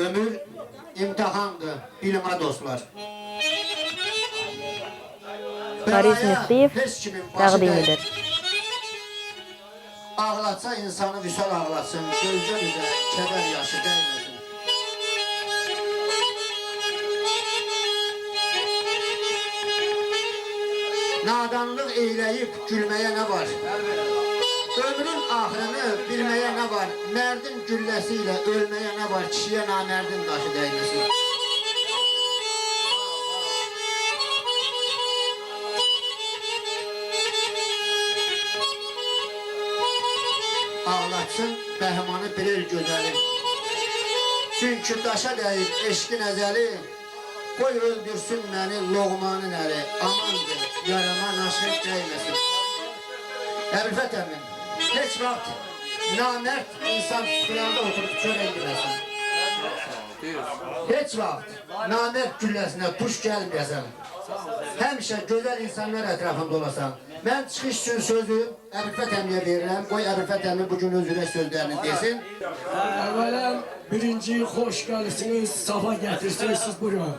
Ömür imtihandır, bilmə dostlar. Haris Müftiyev təqdim edir. Ağlatsa insanı vüsal ağlatsın, gözdən üzə kədər yaşı dəyməsin. Nadanlıq eyləyib gülməyə nə var? Ömrün axırını bilməyə nə var? Mərdin gülləsi ilə ölməyə nə var? Kişiyə namərdin daşı dəyməsin. Ağlatsın bəhmanı bilir gözəli. Çünki daşa dəyib eşqin əzəli. Qoy öldürsün məni loğmanın əli. Amandır, yarama naşıq dəyməsin. Əlfət əmin, heç vaxt namərd insan qıranda oturub çörək yeməsin. Heç vaxt namərd gülləsinə tuş gəlməyəsən. Həmişə gözəl insanlar ətrafında olasan. Mən çıxış üçün sözü Əbülfət əmiyə verirəm. Qoy Əbülfət əmi bugün özünə sözlərini desin. Əvvələn birinci xoş gəlirsiniz, safa gətirsiniz siz bura.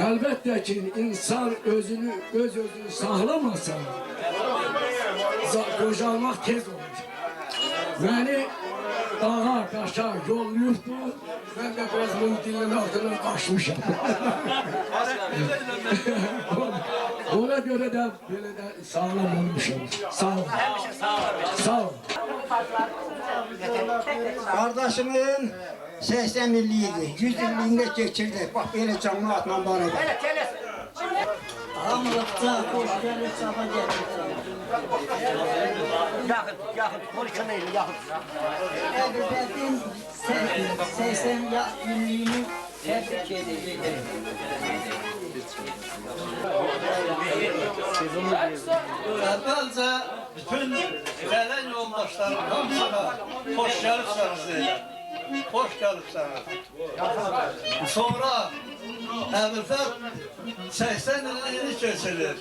Əlbəttə ki, insan özünü sağlamasa, qocalmaq tez olur. Məni dağa, daşa yollayıbdı, mən də biraz bunun dilinin altından qaçmışam. Ona görə də belə də sağlam olmuşum. Sağ olun. Sağ olun. Kardeşimin 80 illiydi, 100 illiyinde geçirdi. Bak böyle canlı atman bana bak. Hamılıkta hoş gelir, sabah gelir. Yakıt, konuşamayın, yakıt. Erbet'in 80 illiyini tebrik edeceğim. Evvelce bütün gelen yoldaşlarım hamısına hoş gelipsiniz deyirəm. Hoş gelipsiniz. Sonra Əbülfət 80 illiyini keçirir.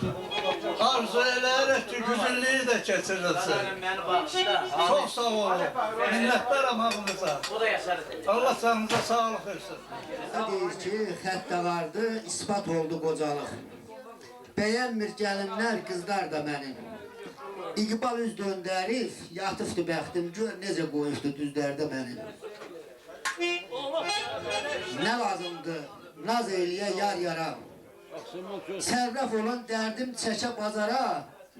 Arzu eləyərək ki, güzünlüyü də keçirilsin. Çok sağ olun. Minnətlərim hamınıza. Allah canınıza sağlıq versin. Deyir ki, xəttə vardı, ispat oldu qocalıq. Bəyənmir gəlinlər, qızlar da mənim. İqbal üz döndərif, yatıbdı bəxtim, gör necə qoyubdu düzlərdə mənim. Nə lazımdır, naz eyliyə yar yara. Sərraf olan dərdim çəkə bazara,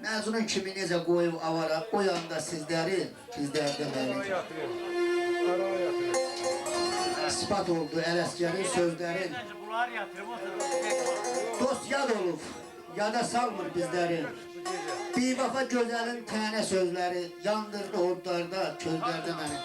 məzunun kimi necə qoyub avara, o yanda sizləri, bizlərdə mənim. İspat oldu Ələsgərin sözlərin. Dost yad olub, yada salmır bizləri. Bir vafa gözəlin tənə sözləri, yandırdı odlarda, közlərdə məni.